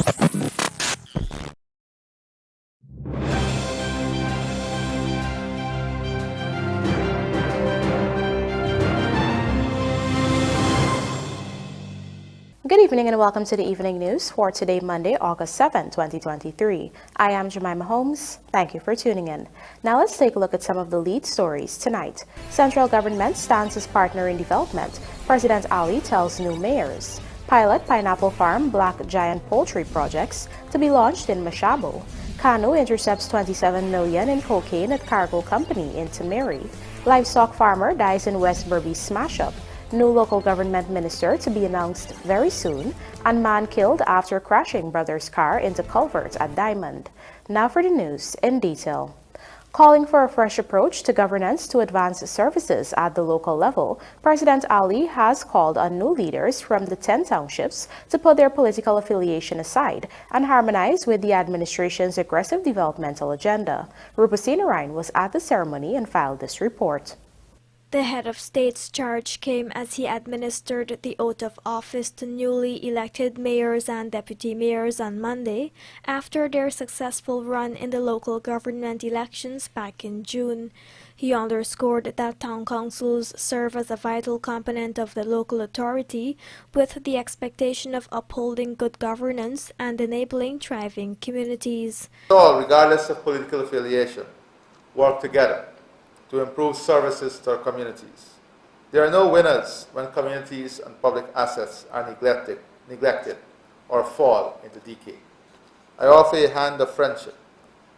Good evening and welcome to the evening news for today, Monday, August 7, 2023. I am Jemima Holmes. Thank you for tuning in. Now let's take a look at some of the lead stories tonight. Central government stands as partner in development. President Ali tells new mayors. Pilot pineapple farm Black Giant Poultry projects to be launched in Mashabo. CANU intercepts 27 million in cocaine at cargo company in TIMEHRI. Livestock farmer dies in West BERBICE smash-up. New local government minister to be announced very soon, and man killed after crashing brother's car into CULVERT at Diamond. Now for the news in detail. Calling for a fresh approach to governance to advance services at the local level, President Ali has called on new leaders from the 10 townships to put their political affiliation aside and harmonize with the administration's aggressive developmental agenda. Rupasina Ryan was at the ceremony and filed this report. The head of state's charge came as he administered the oath of office to newly elected mayors and deputy mayors on Monday after their successful run in the local government elections back in June. He underscored that town councils serve as a vital component of the local authority with the expectation of upholding good governance and enabling thriving communities. All, regardless of political affiliation, work together to improve services to our communities. There are no winners when communities and public assets are neglected or fall into decay. I offer a hand of friendship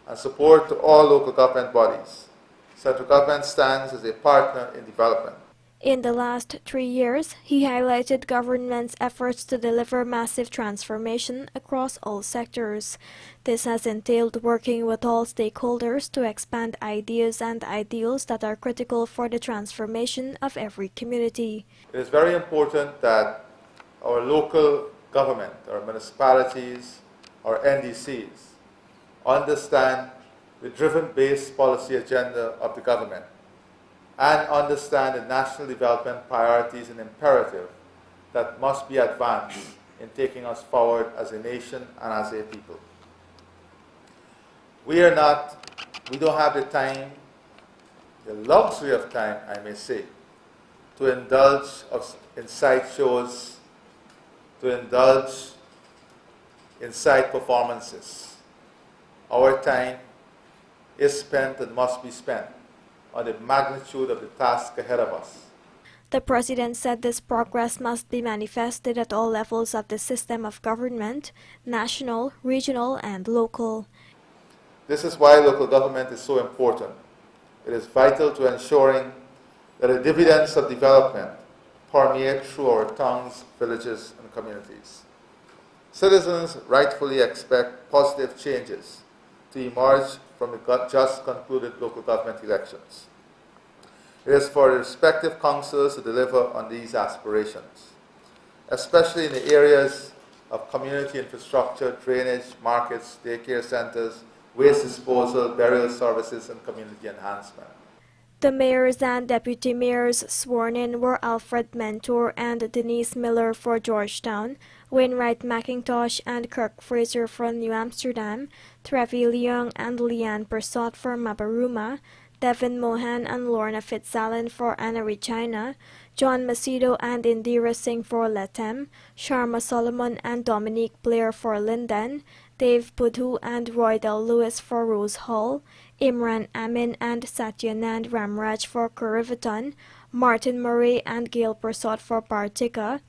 and support to all local government bodies. Central government stands as a partner in development. In the last 3 years, he highlighted government's efforts to deliver massive transformation across all sectors. This has entailed working with all stakeholders to expand ideas and ideals that are critical for the transformation of every community. It is very important that our local government, our municipalities, our NDCs, understand the driven-based policy agenda of the government and understand the national development priorities and imperative that must be advanced in taking us forward as a nation and as a people. We don't have the time, the luxury of time, I may say, to indulge in side shows, to indulge in side performances. Our time is spent and must be spent on the magnitude of the task ahead of us. The president said this progress must be manifested at all levels of the system of government, national, regional, and local. This is why local government is so important. It is vital to ensuring that the dividends of development permeate through our towns, villages, and communities. Citizens rightfully expect positive changes to emerge from the just concluded local government elections. It is for the respective councils to deliver on these aspirations, especially in the areas of community infrastructure, drainage, markets, daycare centers, waste disposal, burial services, and community enhancement. The mayors and deputy mayors sworn in were Alfred Mentor and Denise Miller for Georgetown, Wainwright McIntosh and Kirk Fraser for New Amsterdam, Trevi Leung and Leanne Persot for Mabaruma, Devin Mohan and Lorna Fitzallen for Anna Regina, John Macedo and Indira Singh for Letem, Sharma Solomon and Dominique Blair for Linden, Dave Budhu and Roy Del Lewis for Rose Hall, Imran Amin and Satyanand Ramraj for Kurivaton, Martin Murray and Gail Persot for Partika,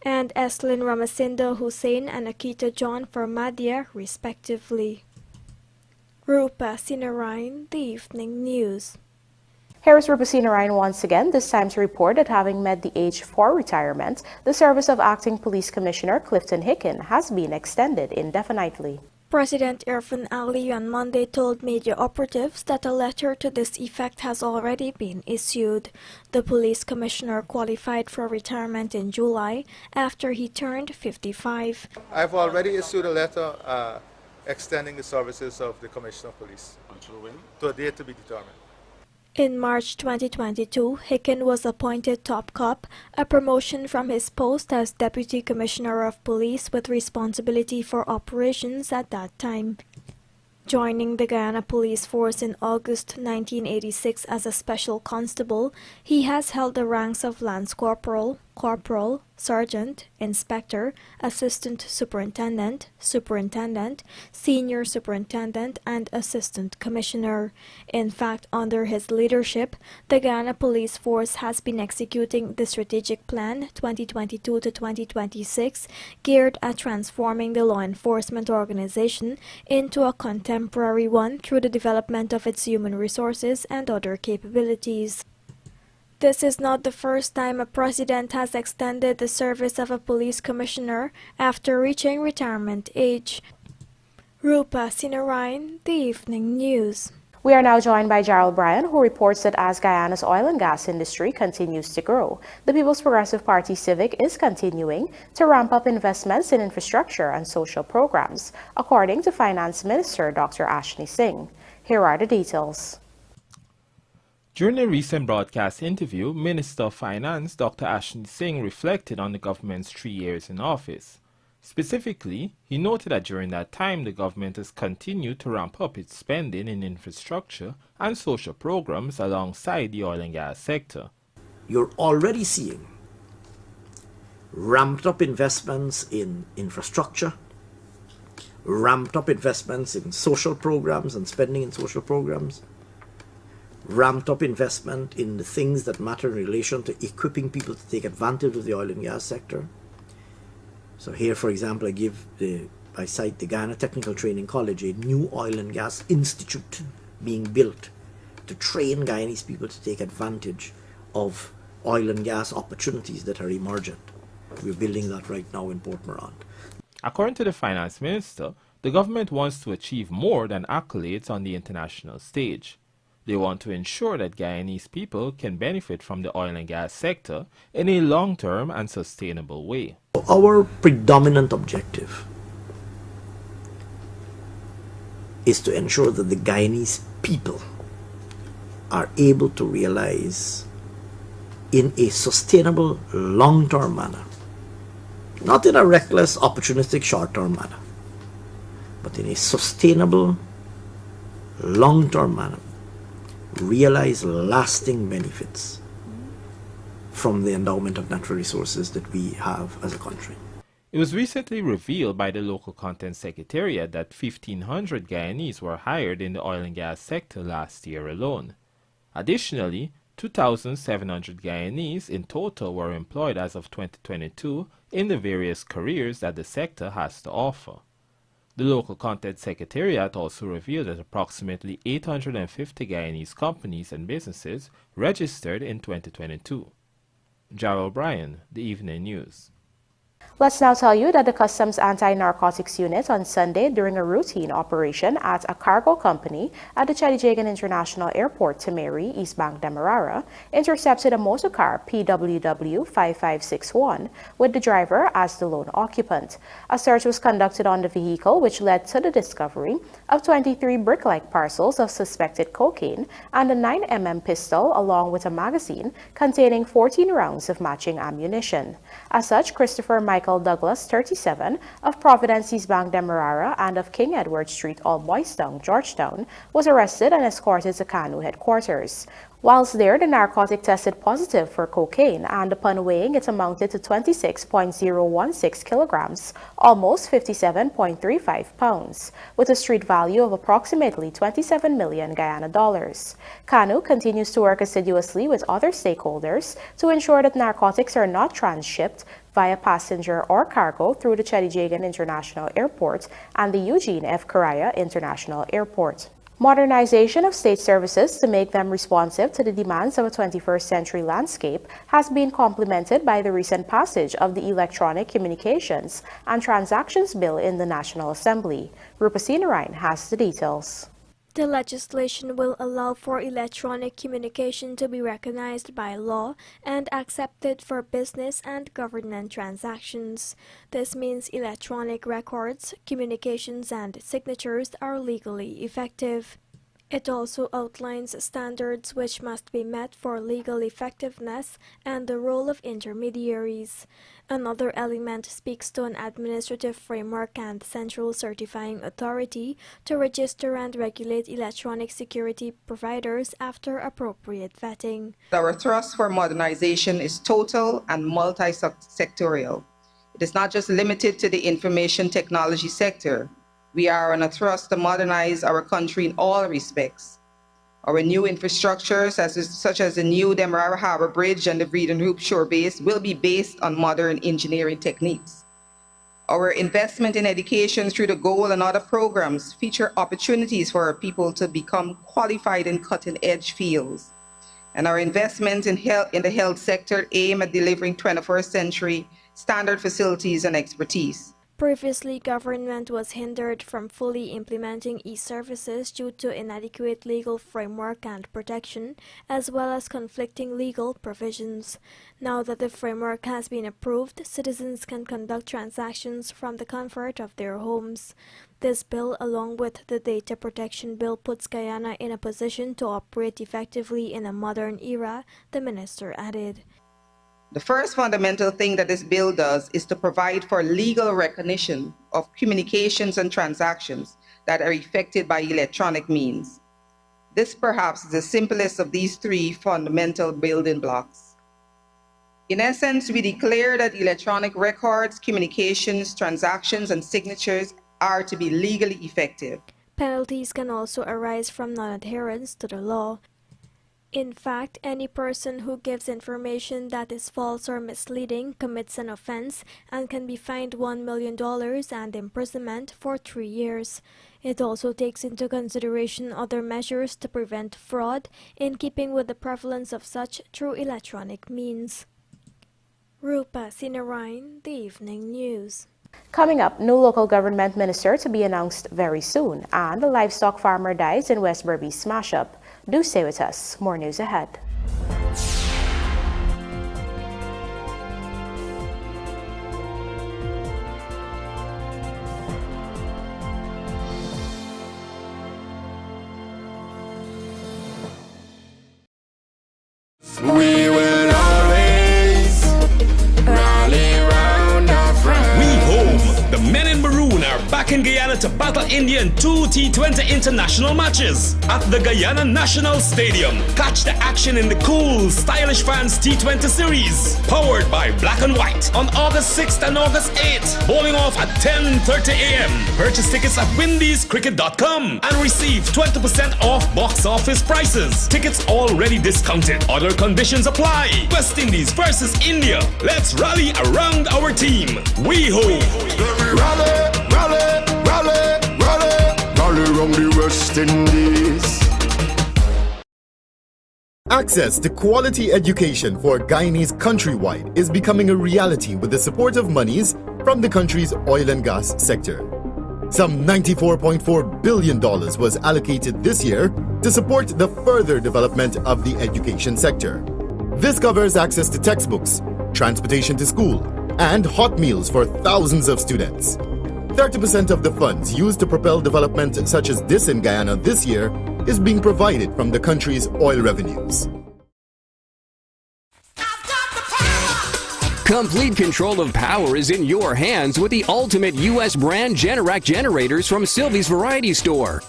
and Eslin Ramasinda Hussain and Akita John for Madhya, respectively. Rupasina Ryan, The Evening News. Here is Rupasina Ryan once again, this time to report that having met the age for retirement, the service of Acting Police Commissioner Clifton Hicken has been extended indefinitely. President Irfan Ali on Monday told media operatives that a letter to this effect has already been issued. The police commissioner qualified for retirement in July after he turned 55. I've already issued a letter extending the services of the Commissioner of Police. Until when? To a date to be determined. In March 2022, Hicken was appointed top cop, a promotion from his post as Deputy Commissioner of Police with responsibility for operations at that time. Joining the Guyana Police Force in August 1986 as a special constable, he has held the ranks of Lance Corporal, Corporal, Sergeant, Inspector, Assistant Superintendent, Superintendent, Senior Superintendent, and Assistant Commissioner. In fact, under his leadership, the Guyana Police Force has been executing the Strategic Plan 2022 to 2026, geared at transforming the law enforcement organization into a contemporary one through the development of its human resources and other capabilities. This is not the first time a president has extended the service of a police commissioner after reaching retirement age. Rupa Sinarayan, The Evening News. We are now joined by Gerald Bryan, who reports that as Guyana's oil and gas industry continues to grow, the People's Progressive Party Civic is continuing to ramp up investments in infrastructure and social programs, according to Finance Minister Dr. Ashni Singh. Here are the details. During a recent broadcast interview, Minister of Finance Dr. Ashni Singh reflected on the government's 3 years in office. Specifically, he noted that during that time the government has continued to ramp up its spending in infrastructure and social programs alongside the oil and gas sector. You're already seeing ramped up investments in infrastructure, ramped up investments in social programs and spending in social programs, ramped up investment in the things that matter in relation to equipping people to take advantage of the oil and gas sector. So here, for example, I cite the Guyana Technical Training College, a new oil and gas institute being built to train Guyanese people to take advantage of oil and gas opportunities that are emergent. We're building that right now in Port Morant. According to the Finance Minister, the government wants to achieve more than accolades on the international stage. They want to ensure that Guyanese people can benefit from the oil and gas sector in a long-term and sustainable way. Our predominant objective is to ensure that the Guyanese people are able to realize in a sustainable long-term manner, not in a reckless, opportunistic short-term manner, but in a sustainable long-term manner, realize lasting benefits from the endowment of natural resources that we have as a country. It was recently revealed by the Local Content Secretariat that 1,500 Guyanese were hired in the oil and gas sector last year alone. Additionally, 2,700 Guyanese in total were employed as of 2022 in the various careers that the sector has to offer. The Local Content Secretariat also revealed that approximately 850 Guyanese companies and businesses registered in 2022. Gerald Bryan, The Evening News. Let's now tell you that the Customs Anti-Narcotics Unit on Sunday, during a routine operation at a cargo company at the Chedijagan International Airport, TIMEHRI, East Bank, Demerara, intercepted a motorcar PWW 5561 with the driver as the lone occupant. A search was conducted on the vehicle, which led to the discovery of 23 brick-like parcels of suspected cocaine and a 9mm pistol along with a magazine containing 14 rounds of matching ammunition. As such, Christopher Michael Douglas, 37, of Providence East Bank, Demerara, and of King Edward Street, Old Boys Town, Georgetown, was arrested and escorted to CANU headquarters. Whilst there, the narcotic tested positive for cocaine, and upon weighing, it amounted to 26.016 kilograms, almost 57.35 pounds, with a street value of approximately 27 million Guyana dollars. CANU continues to work assiduously with other stakeholders to ensure that narcotics are not transshipped via passenger or cargo through the Chedijagan International Airport and the Eugene F. Correa International Airport. Modernization of state services to make them responsive to the demands of a 21st century landscape has been complemented by the recent passage of the Electronic Communications and Transactions Bill in the National Assembly. Rupa Sinarayan has the details. The legislation will allow for electronic communication to be recognized by law and accepted for business and government transactions. This means electronic records, communications, and signatures are legally effective. It also outlines standards which must be met for legal effectiveness and the role of intermediaries. Another element speaks to an administrative framework and central certifying authority to register and regulate electronic security providers after appropriate vetting. Our thrust for modernization is total and multi-sectorial. It is not just limited to the information technology sector. We are on a thrust to modernize our country in all respects. Our new infrastructures, such as the new Demerara Harbor Bridge and the Breeden Hoop Shore Base, will be based on modern engineering techniques. Our investment in education through the GOAL and other programs feature opportunities for our people to become qualified in cutting-edge fields. And our investments in the health sector aim at delivering 21st century standard facilities and expertise. Previously, government was hindered from fully implementing e-services due to inadequate legal framework and protection, as well as conflicting legal provisions. Now that the framework has been approved, citizens can conduct transactions from the comfort of their homes. This bill, along with the Data Protection Bill, puts Guyana in a position to operate effectively in a modern era, the minister added. The first fundamental thing that this bill does is to provide for legal recognition of communications and transactions that are effected by electronic means. This perhaps is the simplest of these three fundamental building blocks. In essence, we declare that electronic records, communications, transactions, and signatures are to be legally effective. Penalties can also arise from non-adherence to the law. In fact, any person who gives information that is false or misleading commits an offense and can be fined $1 million and imprisonment for 3 years. It also takes into consideration other measures to prevent fraud in keeping with the prevalence of such through electronic means. Rupa Sinarain, The Evening News. Coming up, new local government minister to be announced very soon, and a livestock farmer dies in West BERBICE smash-up. Do stay with us. More news ahead. We will always rally round our friends. We home. The men in maroon are back in Guyana to battle India in 2 T20 international matches at the Guyana National Stadium. Catch the action in the cool, stylish fans T20 series, powered by Black and White, on August 6th and August 8th, bowling off at 10:30 a.m. Purchase tickets at windiescricket.com and receive 20% off box office prices. Tickets already discounted. Other conditions apply. West Indies versus India. Let's rally around our team. We home. Rally, rally, rally, rally, rally around the West Indies. Access to quality education for Guyanese countrywide is becoming a reality with the support of monies from the country's oil and gas sector. Some $94.4 billion was allocated this year to support the further development of the education sector. This covers access to textbooks, transportation to school, and hot meals for thousands of students. 30% of the funds used to propel development such as this in Guyana this year is being provided from the country's oil revenues. Complete control of power is in your hands with the ultimate U.S. brand Generac generators from Sylvie's Variety Store.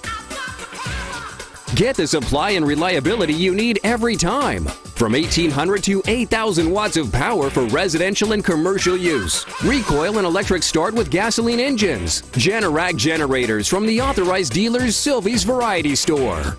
Get the supply and reliability you need every time. From 1,800 to 8,000 watts of power for residential and commercial use. Recoil and electric start with gasoline engines. Generac generators from the authorized dealers Sylvie's Variety Store.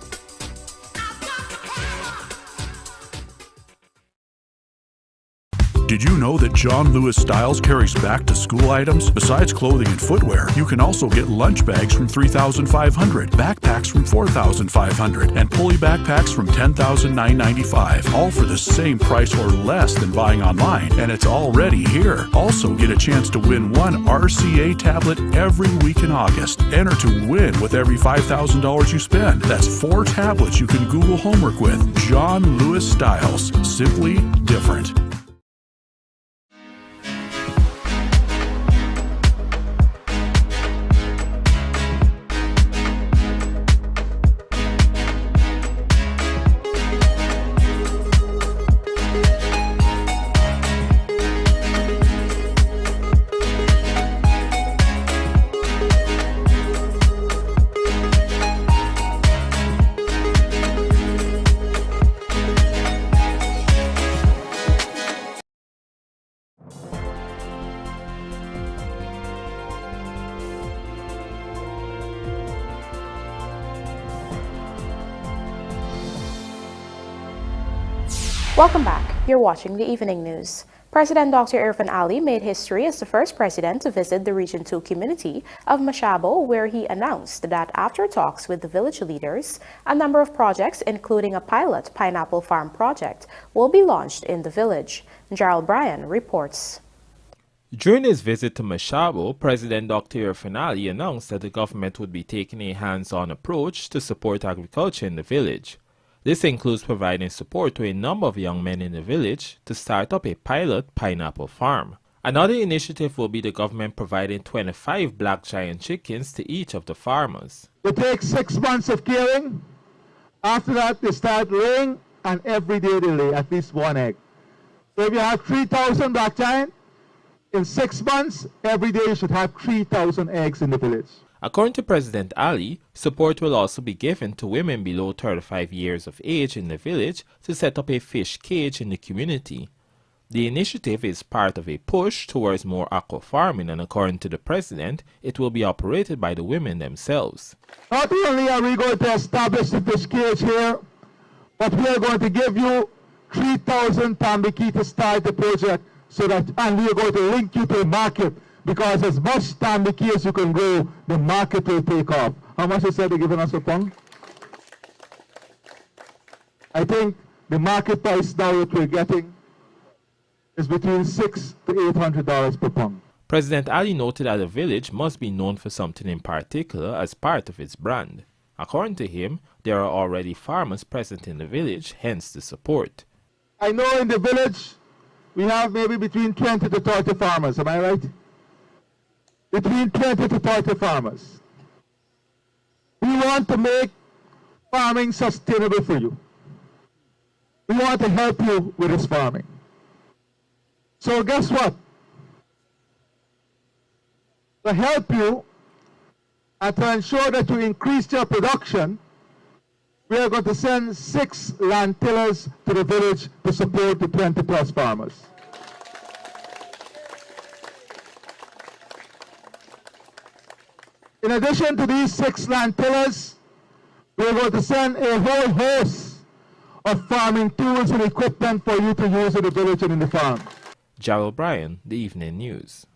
Did you know that John Lewis Styles carries back-to-school items? Besides clothing and footwear, you can also get lunch bags from $3,500, backpacks from $4,500, and pulley backpacks from $10,995, all for the same price or less than buying online, and it's already here. Also, get a chance to win one RCA tablet every week in August. Enter to win with every $5,000 you spend. That's 4 tablets you can Google homework with. John Lewis Styles. Simply different. Welcome back. You're watching the Evening News. President Dr. Irfaan Ali made history as the first president to visit the Region 2 community of Mashabo, where he announced that after talks with the village leaders, a number of projects, including a pilot pineapple farm project, will be launched in the village. Gerald Bryan reports. During his visit to Mashabo, President Dr. Irfaan Ali announced that the government would be taking a hands-on approach to support agriculture in the village. This includes providing support to a number of young men in the village to start up a pilot pineapple farm. Another initiative will be the government providing 25 black giant chickens to each of the farmers. It takes 6 months of caring. After that, they start laying, and every day they lay at least 1 egg. So if you have 3,000 black giant, in 6 months, every day you should have 3,000 eggs in the village. According to President Ali, support will also be given to women below 35 years of age in the village to set up a fish cage in the community. The initiative is part of a push towards more aqua farming, and according to the president, it will be operated by the women themselves. Not only are we going to establish the fish cage here, but we are going to give you 3,000 tambaki to start the project, and we are going to link you to the market. Because as much tambaki as you can grow, the market will take off. How much is that they're giving us a pound? I think the market price now that we're getting is between $600 to $800 per pound. President Ali noted that the village must be known for something in particular as part of its brand. According to him, there are already farmers present in the village, hence the support. I know in the village we have maybe between 20 to 30 farmers, am I right? Between 20 to 30 farmers. We want to make farming sustainable for you. We want to help you with this farming. So guess what? To help you and to ensure that you increase your production, we are going to send 6 land tillers to the village to support the 20 plus farmers. In addition to these 6 land tillers, we are going to send a whole host of farming tools and equipment for you to use in the village and in the farm. Gerald Bryan, The Evening News.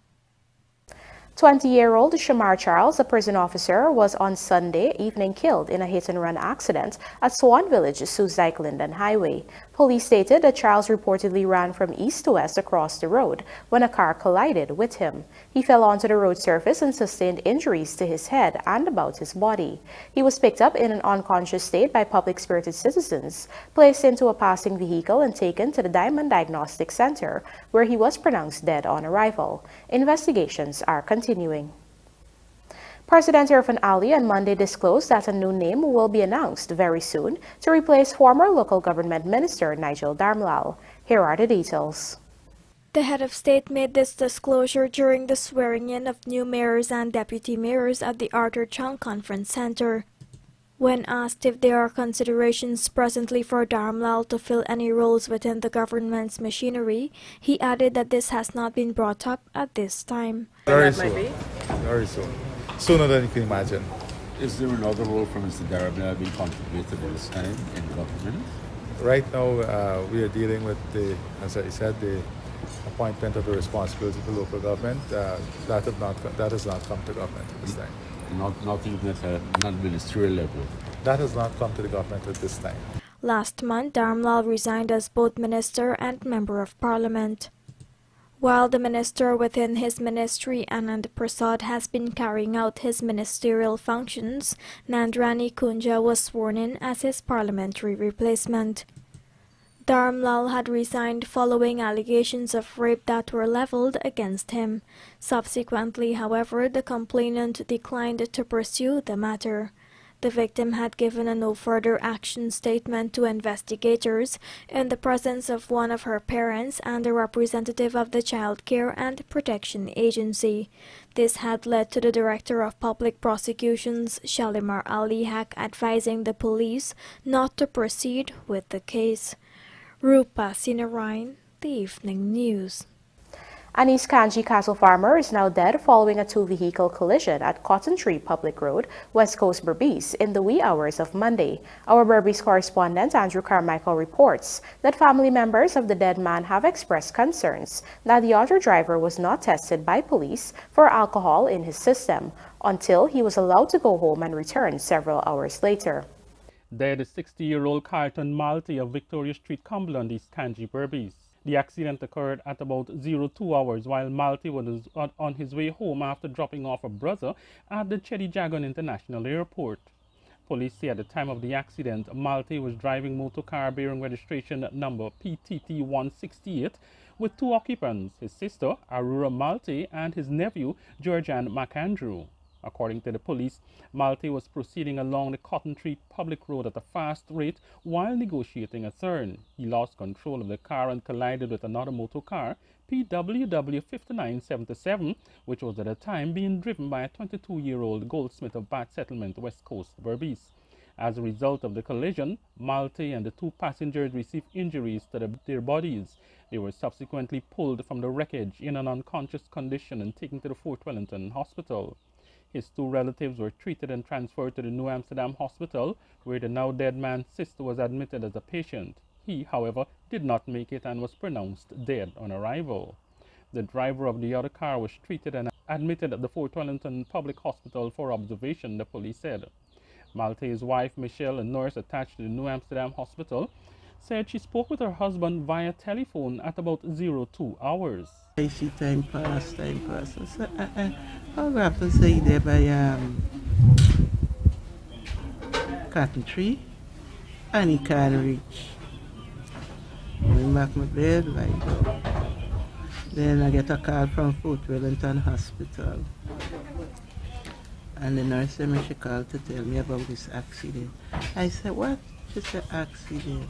20-year-old Shamar Charles, a prison officer, was on Sunday evening killed in a hit-and-run accident at Swan Village, Suzdijk Linden Highway. Police stated that Charles reportedly ran from east to west across the road when a car collided with him. He fell onto the road surface and sustained injuries to his head and about his body. He was picked up in an unconscious state by public-spirited citizens, placed into a passing vehicle and taken to the Diamond Diagnostic Center, where he was pronounced dead on arrival. Investigations are continuing. President Irfaan Ali on Monday disclosed that a new name will be announced very soon to replace former local government minister Nigel Darmlal. Here are the details. The head of state made this disclosure during the swearing-in of new mayors and deputy mayors at the Arthur Chung Conference Center. When asked if there are considerations presently for Darmlal to fill any roles within the government's machinery, he added that this has not been brought up at this time. Very soon. Very soon. Sooner than you can imagine. Is there another role for Mr. Darmlal being contemplated at this time in the government? Right now, we are dealing with as I said, the appointment of the responsibility for local government. That has not come to government at this time. Not even at a non-ministerial level? That has not come to the government at this time. Last month, Darmlal resigned as both minister and member of parliament. While the minister within his ministry, Anand Prasad, has been carrying out his ministerial functions, Nandrani Kunja was sworn in as his parliamentary replacement. Darmlal had resigned following allegations of rape that were leveled against him. Subsequently, however, the complainant declined to pursue the matter. The victim had given a no further action statement to investigators in the presence of one of her parents and a representative of the Child Care and Protection Agency. This had led to the Director of Public Prosecutions, Shalimar Ali Haq, advising the police not to proceed with the case. Rupa Sinarayan, The Evening News. An East Kanji cattle farmer is now dead following a two-vehicle collision at Cotton Tree Public Road, West Coast Berbice, in the wee hours of Monday. Our Berbice correspondent Andrew Carmichael reports that family members of the dead man have expressed concerns that the auto driver was not tested by police for alcohol in his system until he was allowed to go home and return several hours later. Dead is 60-year-old Carlton Malty of Victoria Street, Cumberland, East Kanji, Berbice. The accident occurred at about 02 hours while Malty was on his way home after dropping off a brother at the Chedi Jagan International Airport. Police say at the time of the accident, Malty was driving motor car bearing registration number PTT 168 with two occupants, his sister, Arura Malty, and his nephew, Georgian McAndrew. According to the police, Malty was proceeding along the Cotton Tree Public Road at a fast rate while negotiating a turn. He lost control of the car and collided with another motor car, PWW 5977, which was at the time being driven by a 22-year-old Goldsmith of Bat Settlement, West Coast, Berbice. As a result of the collision, Malty and the two passengers received injuries to their bodies. They were subsequently pulled from the wreckage in an unconscious condition and taken to the Fort Wellington Hospital. His two relatives were treated and transferred to the New Amsterdam Hospital, where the now dead man's sister was admitted as a patient. He, however, did not make it and was pronounced dead on arrival. The driver of the other car was treated and admitted at the Fort Wellington Public Hospital for observation, the police said. Malte's wife, Michelle, a nurse attached to the New Amsterdam Hospital, said she spoke with her husband via telephone at about 02 hours. I see time pass. I said, how do I have to say there by Cotton Tree? And he can't reach. Bring back my bed, lie down. Then I get a call from Fort Wellington Hospital. And the nurse said she called to tell me about this accident. I said, what? She said, accident.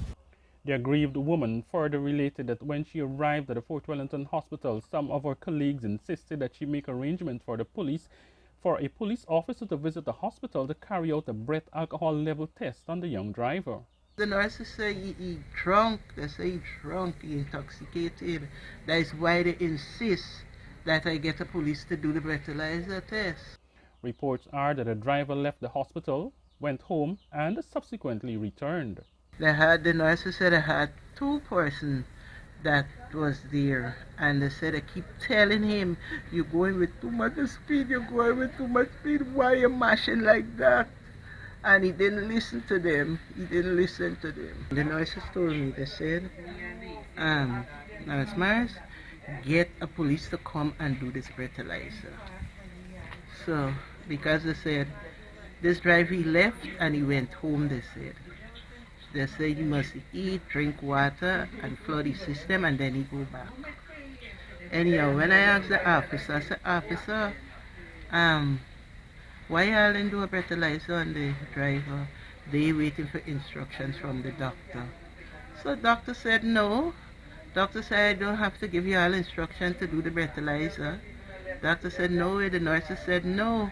The aggrieved woman further related that when she arrived at the Fort Wellington Hospital, some of her colleagues insisted that she make arrangements for a police officer to visit the hospital to carry out a breath alcohol level test on the young driver. The nurses say he drunk. They say he drunk, he intoxicated. That is why they insist that I get the police to do the breathalyzer test. Reports are that the driver left the hospital, went home, and subsequently returned. The nurses said I had two persons that was there, and they said I keep telling him, you're going with too much speed, you're going with too much speed, why you mashing like that? And he didn't listen to them. The nurses told me, they said, Nurse Mars, get a police to come and do this breathalyzer. So, because they said, this driver he left and he went home, they said. They say he must eat, drink water, and flood his system, and then he go back. Anyhow, when I asked the officer, I said, officer, why y'all didn't do a breathalyzer on the driver? They waiting for instructions from the doctor. So the doctor said no. Doctor said I don't have to give you all instruction to do the breathalyzer. Doctor said no. The nurses said no.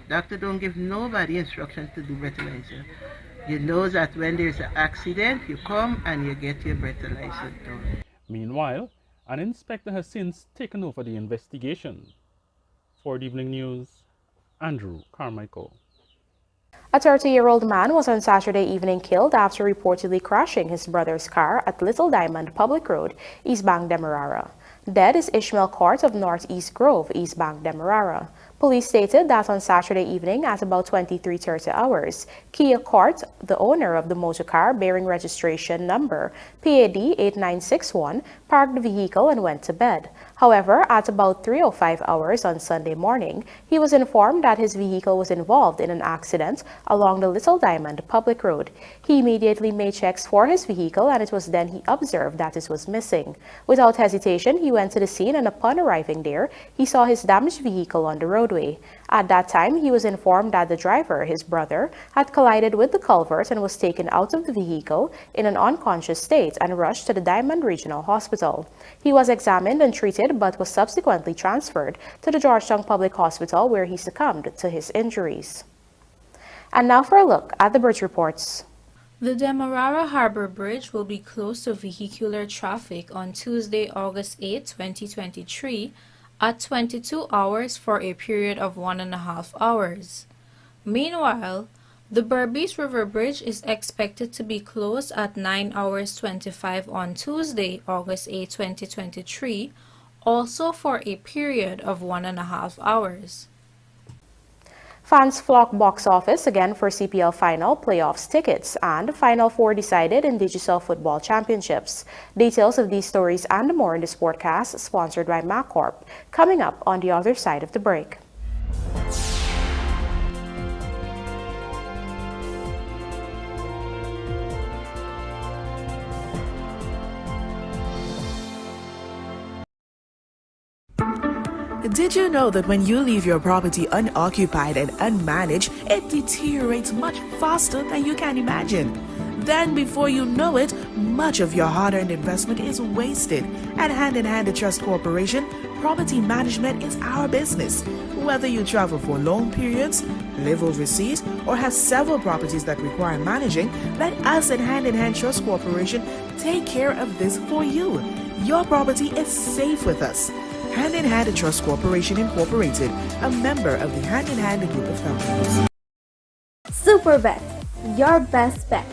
Doctor don't give nobody instruction to do breathalyzer. You know that when there's an accident, you come and you get your breathalyzer done. Meanwhile, an inspector has since taken over the investigation. For the Evening News, Andrew Carmichael. A 30-year-old man was on Saturday evening killed after reportedly crashing his brother's car at Little Diamond Public Road, East Bank, Demerara. Dead is Ishmael Court of Northeast Grove, East Bank, Demerara. Police stated that on Saturday evening at about 23:30 hours, Kia Court, the owner of the motor car bearing registration number PAD 8961, parked the vehicle and went to bed. However, at about 3:05 hours on Sunday morning, he was informed that his vehicle was involved in an accident along the Little Diamond Public Road. He immediately made checks for his vehicle, and it was then he observed that it was missing. Without hesitation, he went to the scene, and upon arriving there, he saw his damaged vehicle on the roadway. At that time, he was informed that the driver, his brother, had collided with the culvert and was taken out of the vehicle in an unconscious state and rushed to the Diamond Regional Hospital. He was examined and treated but was subsequently transferred to the Georgetown Public Hospital, where he succumbed to his injuries. And now for a look at the bird reports. The Demerara Harbor Bridge will be closed to vehicular traffic on Tuesday, August 8, 2023 at 22 hours for a period of 1.5 hours. Meanwhile, the BERBICE River Bridge is expected to be closed at 9 hours 25 on Tuesday, August 8, 2023, also for a period of 1.5 hours. Fans flock box office again for CPL Final playoffs tickets and Final Four decided in Digicel Football Championships. Details of these stories and more in the Sportcast, sponsored by MacCorp, coming up on the other side of the break. Did you know that when you leave your property unoccupied and unmanaged, it deteriorates much faster than you can imagine? Then before you know it, much of your hard-earned investment is wasted. At Hand in Hand Trust Corporation, property management is our business. Whether you travel for long periods, live overseas, or have several properties that require managing, let us at Hand in Hand Trust Corporation take care of this for you. Your property is safe with us. Hand in Hand Trust Corporation Incorporated, a member of the Hand in Hand Group of Companies. Superbet, your best bet.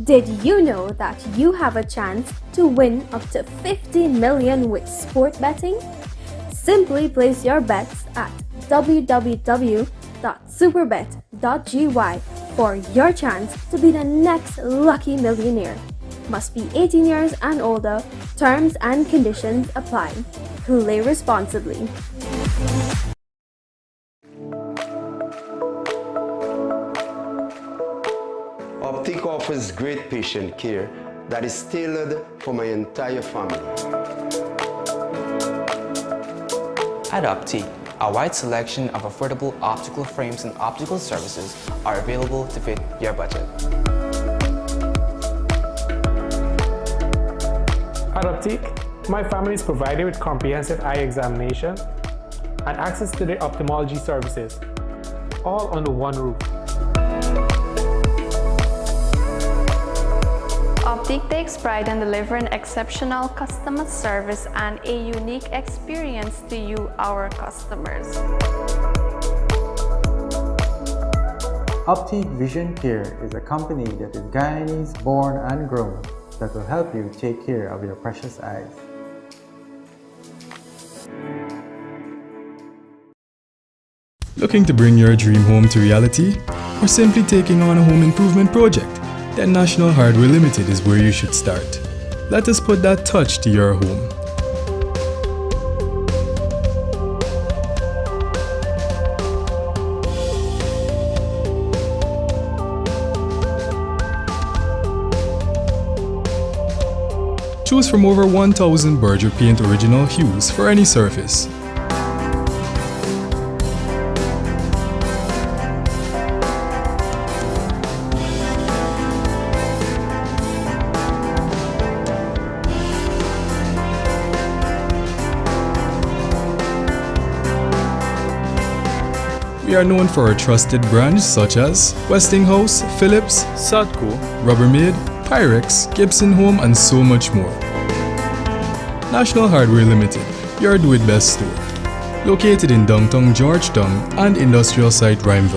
Did you know that you have a chance to win up to 50 million with sport betting? Simply place your bets at www.superbet.gy for your chance to be the next lucky millionaire. Must be 18 years and older. Terms and conditions apply. Play responsibly. Optic offers great patient care that is tailored for my entire family. At Optic, a wide selection of affordable optical frames and optical services are available to fit your budget. At Optic, my family is provided with comprehensive eye examination and access to their ophthalmology services, all under one roof. Optic takes pride in delivering exceptional customer service and a unique experience to you, our customers. Optic Vision Care is a company that is Guyanese born and grown that will help you take care of your precious eyes. Looking to bring your dream home to reality? Or simply taking on a home improvement project? Then National Hardware Limited is where you should start. Let us put that touch to your home. Choose from over 1,000 Berger Paint original hues for any surface. We are known for our trusted brands such as Westinghouse, Philips, Sadco, Rubbermaid, Pyrex, Gibson Home, and so much more. National Hardware Limited, your do-it-best store. Located in downtown Georgetown and industrial site Rhymeville.